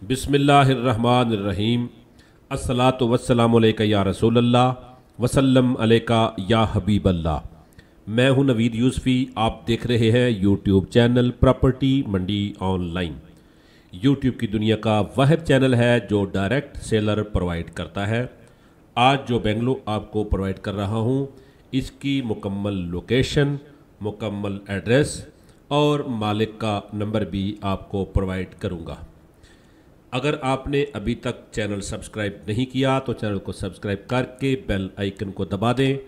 बिस्मिल्लाहिर्रहमानिर्रहीम। अस्सलातु वस्सलामु अलैका या रसूल अल्लाह वसल्लम अलैका या हबीब अल्लाह। मैं हूं नवीद यूसुफी। आप देख रहे हैं यूट्यूब चैनल प्रॉपर्टी मंडी ऑनलाइन। यूट्यूब की दुनिया का वाहिद चैनल है जो डायरेक्ट सेलर प्रोवाइड करता है। आज जो बेंगलो आपको प्रोवाइड कर रहा हूं, इसकी मुकम्मल लोकेशन, मुकम्मल एड्रेस और मालिक का नंबर भी आपको प्रोवाइड करूंगा। अगर आपने अभी तक चैनल सब्सक्राइब नहीं किया तो चैनल को सब्सक्राइब करके बेल आइकन को दबा दें।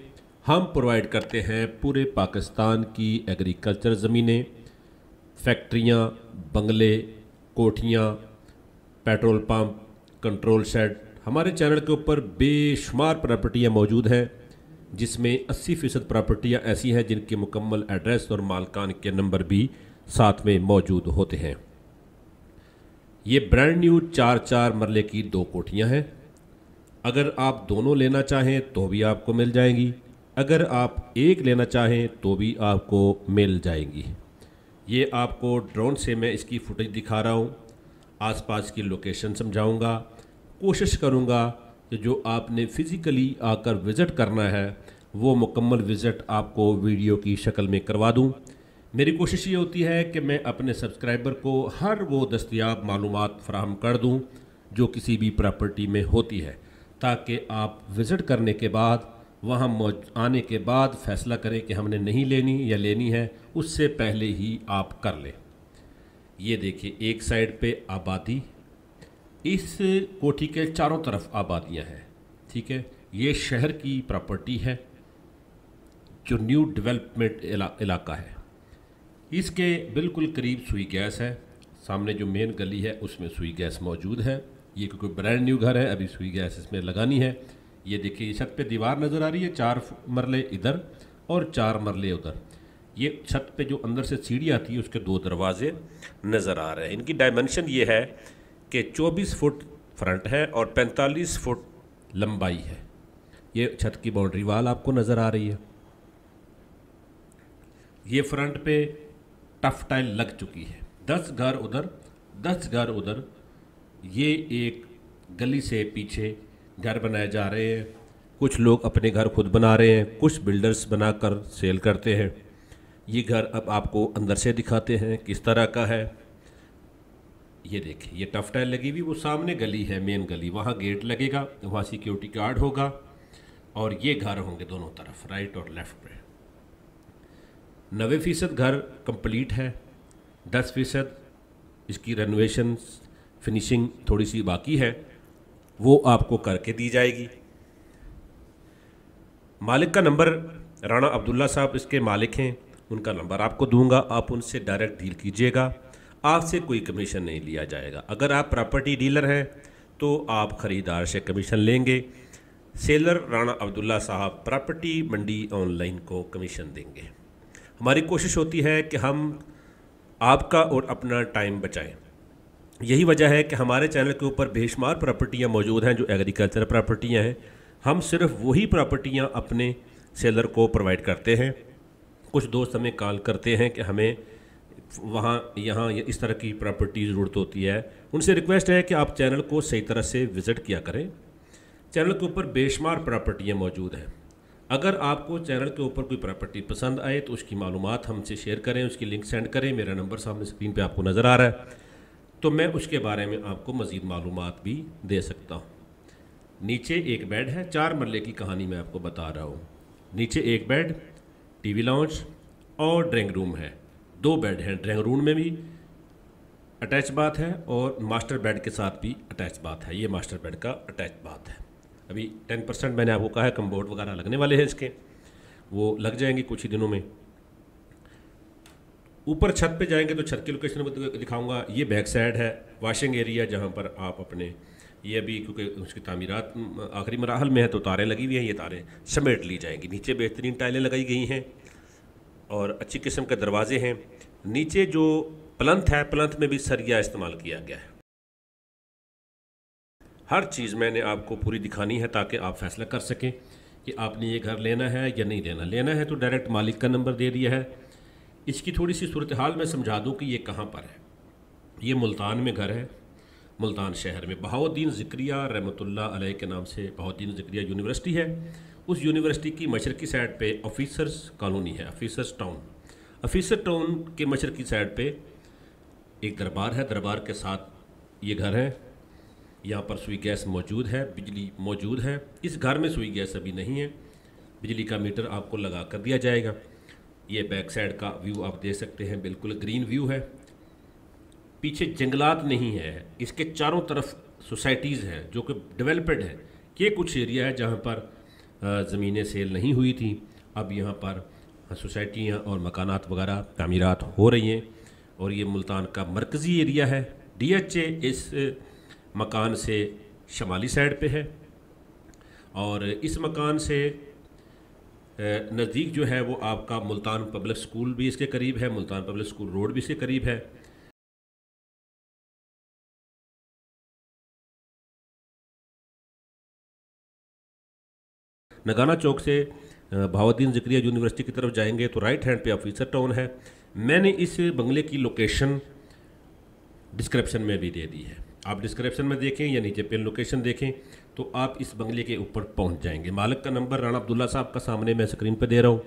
हम प्रोवाइड करते हैं पूरे पाकिस्तान की एग्रीकल्चर ज़मीनें, फैक्ट्रियां, बंगले, कोठियां, पेट्रोल पंप, कंट्रोल शेड। हमारे चैनल के ऊपर बेशुमार प्रॉपर्टियां मौजूद हैं, जिसमें 80% प्रॉपर्टियां ऐसी हैं जिनके मुकम्मल एड्रेस और मालकान के नंबर भी साथ में मौजूद होते हैं। ये ब्रांड न्यू 4 मरले की 2 कोठियाँ हैं। अगर आप दोनों लेना चाहें तो भी आपको मिल जाएंगी, अगर आप एक लेना चाहें तो भी आपको मिल जाएंगी। ये आपको ड्रोन से मैं इसकी फुटेज दिखा रहा हूँ, आसपास की लोकेशन समझाऊँगा। कोशिश करूँगा कि जो आपने फ़िज़िकली आकर विज़िट करना है वो मुकम्मल विज़िट आपको वीडियो की शक्ल में करवा दूँ। मेरी कोशिश ये होती है कि मैं अपने सब्सक्राइबर को हर वो दस्तयाब मालूमात फ़राहम कर दूं जो किसी भी प्रॉपर्टी में होती है, ताकि आप विज़िट करने के बाद, वहाँ आने के बाद फ़ैसला करें कि हमने नहीं लेनी या लेनी है, उससे पहले ही आप कर लें। ये देखिए, एक साइड पे आबादी, इस कोठी के चारों तरफ आबादियाँ हैं। ठीक है, ये शहर की प्रॉपर्टी है जो न्यू डेवलपमेंट इलाका है। इसके बिल्कुल करीब सुई गैस है। सामने जो मेन गली है उसमें सुई गैस मौजूद है। ये क्योंकि ब्रांड न्यू घर है, अभी सुई गैस इसमें लगानी है। ये देखिए, छत पे दीवार नज़र आ रही है, 4 मरले इधर और 4 मरले उधर। ये छत पे जो अंदर से सीढ़ी आती है उसके 2 दरवाजे नज़र आ रहे हैं। इनकी डायमेंशन ये है कि 24 फुट फ्रंट है और 45 फुट लंबाई है। ये छत की बाउंड्री वाल आपको नज़र आ रही है। ये फ्रंट पे टफ टाइल लग चुकी है। 10 घर उधर, 10 घर उधर। ये एक गली से पीछे घर बनाए जा रहे हैं। कुछ लोग अपने घर खुद बना रहे हैं, कुछ बिल्डर्स बनाकर सेल करते हैं। ये घर अब आपको अंदर से दिखाते हैं किस तरह का है। ये देखिए, ये टफ टाइल लगी हुई, वो सामने गली है, मेन गली, वहाँ गेट लगेगा, वहाँ सिक्योरिटी गार्ड होगा और ये घर होंगे दोनों तरफ, राइट और लेफ़्ट पे। 90% घर कंप्लीट है, 10% इसकी रेनोवेशन फिनिशिंग थोड़ी सी बाकी है, वो आपको करके दी जाएगी। मालिक का नंबर, राणा अब्दुल्ला साहब इसके मालिक हैं, उनका नंबर आपको दूंगा। आप उनसे डायरेक्ट डील कीजिएगा, आपसे कोई कमीशन नहीं लिया जाएगा। अगर आप प्रॉपर्टी डीलर हैं तो आप ख़रीदार से कमीशन लेंगे। सेलर राणा अब्दुल्ला साहब प्रॉपर्टी मंडी ऑनलाइन को कमीशन देंगे। हमारी कोशिश होती है कि हम आपका और अपना टाइम बचाएं। यही वजह है कि हमारे चैनल के ऊपर बेशुमार प्रॉपर्टियां मौजूद हैं जो एग्रीकल्चर प्रॉपर्टियां हैं। हम सिर्फ वही प्रॉपर्टियां अपने सेलर को प्रोवाइड करते हैं। कुछ दोस्त हमें कॉल करते हैं कि हमें वहाँ यहाँ इस तरह की प्रॉपर्टी ज़रूरत होती है। उनसे रिक्वेस्ट है कि आप चैनल को सही तरह से विज़िट किया करें। चैनल के ऊपर बेशुमार प्रॉपर्टियाँ मौजूद हैं। अगर आपको चैनल के ऊपर कोई प्रॉपर्टी पसंद आए तो उसकी मालूमात हमसे शेयर करें, उसकी लिंक सेंड करें। मेरा नंबर सामने स्क्रीन पे आपको नज़र आ रहा है, तो मैं उसके बारे में आपको मज़ीद मालूमात भी दे सकता हूँ। नीचे एक बेड है, 4 मरले की कहानी मैं आपको बता रहा हूँ। नीचे एक बेड, टीवी लाउंज और ड्राइंग रूम है। 2 बेड हैं, ड्राइंग रूम में भी अटैच बाथ है और मास्टर बेड के साथ भी अटैच बाथ है। ये मास्टर बेड का अटैच बाथ है। अभी 10% मैंने आपको कहा है, कम्बोर्ड वगैरह लगने वाले हैं इसके, वो लग जाएंगे कुछ ही दिनों में। ऊपर छत पे जाएंगे तो छत की लोकेशन दिखाऊंगा। ये बैक साइड है, वॉशिंग एरिया, जहाँ पर आप अपने, ये अभी क्योंकि उसकी तामीरात आखिरी मराहल में है तो तारें लगी हुई हैं, ये तारें समेट ली जाएंगी। नीचे बेहतरीन टाइलें लगाई गई हैं और अच्छी किस्म के दरवाजे हैं। नीचे जो प्लंथ है, प्लंथ में भी सरिया इस्तेमाल किया गया है। हर चीज़ मैंने आपको पूरी दिखानी है ताकि आप फैसला कर सकें कि आपने ये घर लेना है या नहीं लेना। लेना है तो डायरेक्ट मालिक का नंबर दे दिया है। इसकी थोड़ी सी सूरत हाल मैं समझा दूँ कि ये कहाँ पर है। ये मुल्तान में घर है, ملتان شہر میں بہاؤالدین ذکریہ رحمۃ اللہ علیہ کے نام سے بہاؤالدین ذکریہ یونیورسٹی ہے. اس یونیورسٹی کی مشرقی سائڈ پہ آفیسرز کالونی ہے, آفیسر ٹاؤن کے مشرقی سائڈ پہ ایک دربار ہے, دربار کے ساتھ یہ گھر ہے. یہاں پر سوئی گیس موجود ہے, بجلی موجود ہے. اس گھر میں سوئی گیس ابھی نہیں ہے, بجلی کا میٹر آپ کو لگا کر دیا جائے گا. یہ بیک سائڈ کا ویو آپ دیکھ سکتے ہیں, بالکل گرین ویو ہے. پیچھے جنگلات نہیں ہے, اس کے چاروں طرف سوسائٹیز ہیں جو کہ ڈیولپڈ ہے. یہ کچھ ایریا ہے جہاں پر زمینیں سیل نہیں ہوئی تھیں, اب یہاں پر سوسائٹیاں اور مکانات وغیرہ تعمیرات ہو رہی ہیں. اور یہ ملتان کا مرکزی ایریا ہے. ڈی ایچ اے اس مکان سے شمالی سائڈ پہ ہے, اور اس مکان سے نزدیک جو ہے وہ آپ کا ملتان پبلک سکول بھی اس کے قریب ہے, ملتان پبلک سکول روڈ بھی اس کے قریب ہے. نگانا چوک سے بہاؤالدین ذکریہ یونیورسٹی کی طرف جائیں گے تو رائٹ ہینڈ پہ آفیسر ٹاؤن ہے. میں نے اس بنگلے کی لوکیشن ڈسکرپشن میں بھی دے دی ہے, آپ ڈسکرپشن میں دیکھیں یا نیچے پن لوکیشن دیکھیں تو آپ اس بنگلے کے اوپر پہنچ جائیں گے. مالک کا نمبر رانا عبداللہ صاحب کا سامنے میں اسکرین پہ دے رہا ہوں,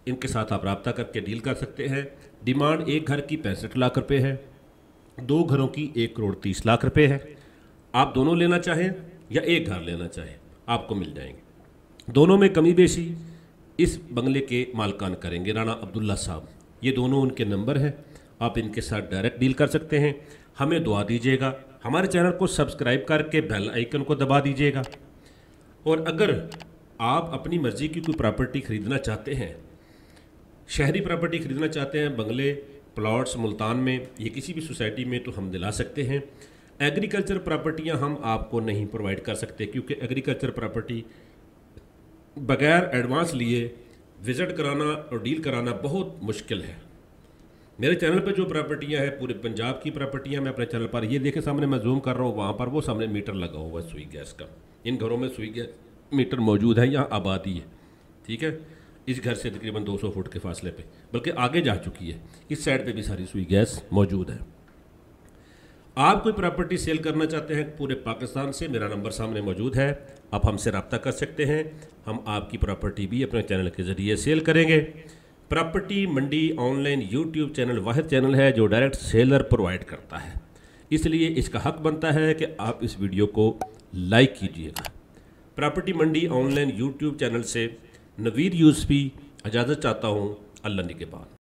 ان کے ساتھ آپ رابطہ کر کے ڈیل کر سکتے ہیں. ڈیمانڈ ایک گھر کی 65 لاکھ روپے ہے, 2 گھروں کی 1,30 لاکھ روپے ہے. آپ دونوں لینا چاہیں یا ایک گھر لینا چاہیں آپ کو مل جائیں گے. دونوں میں کمی بیشی اس بنگلے کے مالکان کریں گے, رانا عبداللہ صاحب. یہ دونوں ان کے نمبر ہیں, آپ ان کے ساتھ ڈائریکٹ ڈیل کر سکتے ہیں. ہمیں دعا دیجیے گا, ہمارے چینل کو سبسکرائب کر کے بیل آئیکن کو دبا دیجیے گا. اور اگر آپ اپنی مرضی کی کوئی پراپرٹی خریدنا چاہتے ہیں, شہری پراپرٹی خریدنا چاہتے ہیں, بنگلے پلاٹس ملتان میں یا کسی بھی سوسائٹی میں, تو ہم دلا سکتے ہیں. ایگریکلچر پراپرٹیاں ہم آپ کو نہیں پرووائڈ کر سکتے, کیونکہ ایگریکلچر پراپرٹی بغیر ایڈوانس لیے وزٹ کرانا اور ڈیل کرانا بہت مشکل ہے. میرے چینل پہ جو پراپرٹیاں ہیں پورے پنجاب کی پراپرٹیاں میں اپنے چینل پر, یہ دیکھیں سامنے میں زوم کر رہا ہوں, وہاں پر وہ سامنے میٹر لگا ہوا ہے سوئی گیس کا. ان گھروں میں سوئی گیس میٹر موجود ہے, یہاں آبادی ہے, ٹھیک ہے. اس گھر سے تقریباً 200 فٹ کے فاصلے پہ, بلکہ آگے جا چکی ہے. اس سائڈ پہ بھی ساری سوئی گیس موجود ہے. آپ کوئی پراپرٹی سیل کرنا چاہتے ہیں پورے پاکستان سے, میرا نمبر سامنے موجود ہے, آپ ہم سے رابطہ کر سکتے ہیں. ہم آپ کی پراپرٹی بھی اپنے چینل کے ذریعے سیل کریں گے. پراپرٹی منڈی آن لائن یوٹیوب چینل واحد چینل ہے جو ڈائریکٹ سیلر پرووائڈ کرتا ہے, اس لیے اس کا حق بنتا ہے کہ آپ اس ویڈیو کو لائک کیجیے گا. پراپرٹی منڈی آن لائن یوٹیوب چینل سے نوید یوسفی اجازت چاہتا ہوں. اللہ نگہبان.